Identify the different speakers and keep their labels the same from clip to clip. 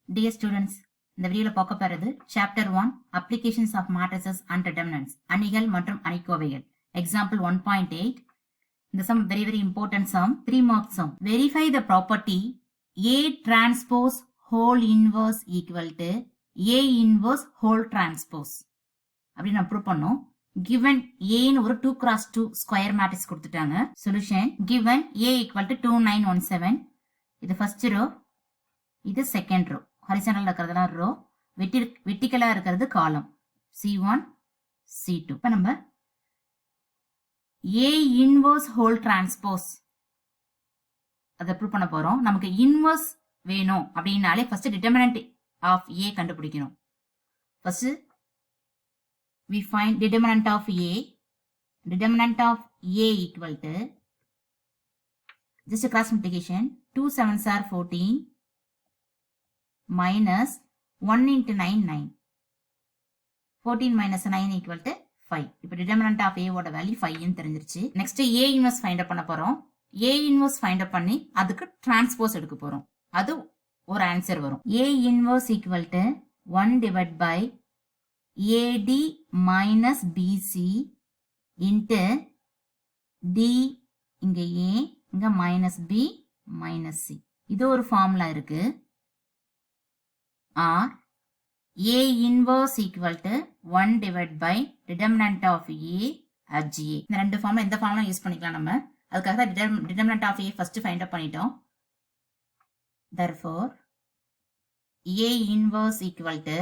Speaker 1: Dear students, இந்த வீடியோல பார்க்க போறது chapter 1 applications of matrices and determinants அணிகள் மற்றும் அணிக்கோவைகள் எக்ஸாம்பிள் 1.8. இந்த sum very important sum, 3 mark sum. Verify the property A transpose whole inverse equal to A inverse whole transpose அப்படி நான் ப்ரூவ் பண்ணோம். given A ன்னு ஒரு 2x2 ஸ்கொயர் மேட்ரிக்ஸ் கொடுத்துட்டாங்க. Solution given A equal to 2917. இது first row, இது second row. Horizontal இருக்கிறதுலாம் row, வெர்டிகலா இருக்கிறது காலம் C1 C2. இப்ப நம்ம A இன்வர்ஸ் ஹோல் டிரான்ஸ்போஸ் அதை ப்ரூவ் பண்ண போறோம். நமக்கு இன்வர்ஸ் வேணும் அப்படின்னாலே ஃபர்ஸ்ட் டிட்டர்மினன்ட் ஆஃப் A கண்டுபிடிக்கணும். First we find determinant of A. Determinant of A equal to just a cross multiplication 2 7s are 14 minus 1 into 9 9. 14 minus 9 equal to 5. இப்போ determinant of A ஓட value 5 ன்னு தெரிஞ்சிருச்சு. Next A inverse find அப் பண்ண போறோம். A inverse find அப் பண்ணி அதுக்கு transpose எடுக்க போறோம். அது ஒரு ஆன்சர் வரும். A inverse equal to 1 divided by AD minus BC into D, இங்க A, இங்க minus B minus C. இது ஒரு ஃபார்முலா இருக்கு. or A inverse equal to 1 divided by determinant of A at GA. இந்த ரெண்டு ஃபார்ம் எந்த ஃபார்ம்லாம் use பண்ணிக்கலாம் நம்ம. அதுக்காக தான் determinant of A first find up பண்ணிட்டோம். therefore A inverse equal to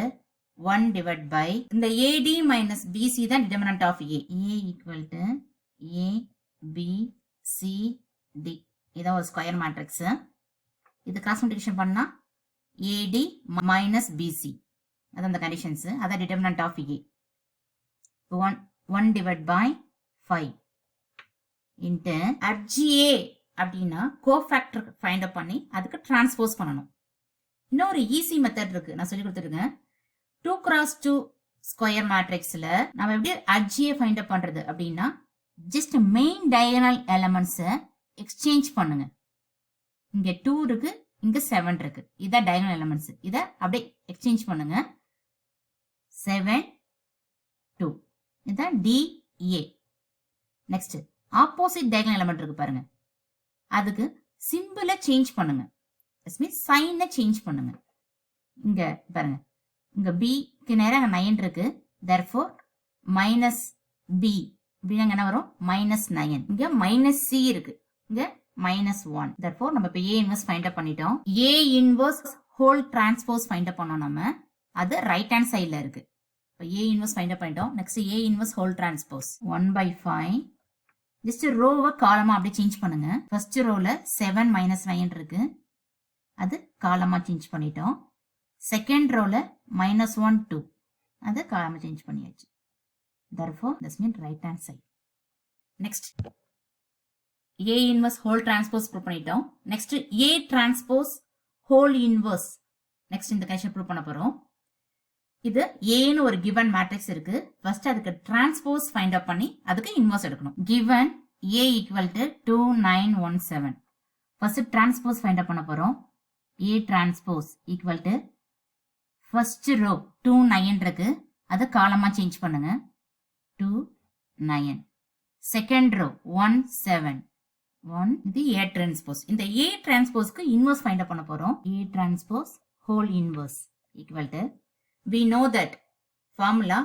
Speaker 1: 1 divided by இந்த AD minus BC தான் determinant of A. A equal to A B C D. இதான் ஒரு ஸ்கொயர் மேட்ரிக்ஸ். இது கிராஸ் மல்டிப்ளிகேஷன் பண்ணா AD minus BC. அதான் அந்த conditions. அதான் determinant of A. 1 divided by 5 into at GA அப்படின்னா கோஃபேக்டர் ஃபைண்ட் அப் பண்ணி அதுக்கு டிரான்ஸ்போஸ் பண்ணணும். இன்னொரு ஈஸி மெத்தட் இருக்கு, நான் சொல்லி கொடுத்துருக்கேன். 2x2 ஸ்கொயர் மேட்ரிக்ஸ்ல நம்ம எப்படி at GA ஃபைண்ட் அப் பண்றது அப்படின்னா ஜஸ்ட் மெயின் டயகனல் எலிமெண்ட்ஸை எக்ஸ்சேஞ்ச் பண்ணுங்க. இங்க 2 இருக்கு, இங்க 7 இருக்கு. இதான் டயகனல் எலிமெண்ட்ஸ். இத அப்படியே எக்ஸ்சேஞ்ச் பண்ணுங்க. 7 2. இதான் DA. Next opposite diagonal element இருக்கு பாருங்க. அதுக்கு சிம்பிளை சேஞ்ச் பண்ணுங்க. தட் மீன்ஸ் சைனை சேஞ்ச் பண்ணுங்க. இங்க பாருங்க, இங்க B-க்கு நேரா 9 இருக்கு. therefore minus B அப்படின்னா என்ன வரும்? -9. இங்க -C இருக்கு, இங்க -1. therefore நம்ம இப்ப A இன்வர்ஸ் ஃபைண்ட் அப் பண்ணிட்டோம். A inverse whole transpose find அப் பண்ணோம் நம்ம. அது ரைட் ஹேண்ட் சைடுல இருக்கு. இப்ப A இன்வர்ஸ் ஃபைண்ட் அப் பண்ணிட்டோம். Next A inverse whole transpose 1/5. Just ரோவை காலமா அப்படியே சேஞ்ச் பண்ணுங்க. ஃபர்ஸ்ட் ரோல 7 -9 இருக்கு, அது காலமா சேஞ்ச் பண்ணிட்டோம். செகண்ட் ரோல -1 2, அது காலமா சேஞ்ச் பண்ணியாச்சு. therefore this means right hand side. next A inverse whole transpose prove பண்ணிட்டோம். next A transpose whole inverse next இந்த கண்டிஷன் prove பண்ண போறோம். இது A ன்னு ஒரு given matrix இருக்கு. first அதுக்கு transpose find out பண்ணி அதுக்கு inverse எடுக்கணும். given A equal to 2917. first transpose find out பண்ண போறோம். A transpose equal to first row 29 இருக்கு, அது காலமா சேஞ்ச் பண்ணுங்க. 2 9. second row 1 7 1. இது A transpose. இந்த A transpose-க்கு inverse find up பண்ண போறோம். A transpose whole inverse equal to, we know that formula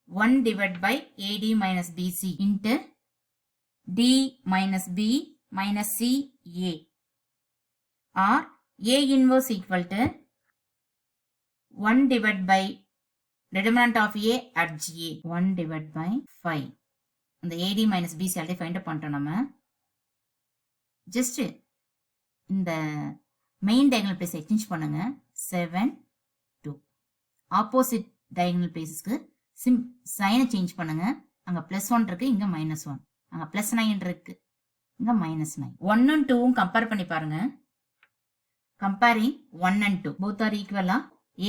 Speaker 1: 1 divided by AD minus BC into D minus B minus C A, or A inverse equal to 1 divided by determinant of A at GA 1 divided by 5. இந்த AD minus BC already find அப் பண்ணிட்டோம் நம்ம. Just இந்த main diagonal place exchange பண்ணுங்க. 7 2. Opposite diagonal பிளேஸ்க்கு சைனை change பண்ணுங்க. அங்க +1 இருக்கு, இங்க -1. அங்க +9 இருக்கு, இங்க -9. 1 and 2 கம்பேர் பண்ணி பாருங்க. comparing 1 and 2 both are equal.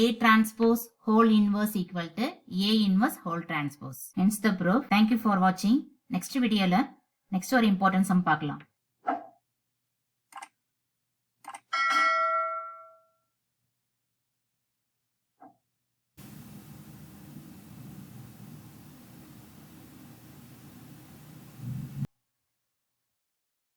Speaker 1: A transpose whole inverse equal to A inverse whole transpose. Hence the proof. Thank you for watching. Next video la next ஒரு important sum பார்க்கலாம்.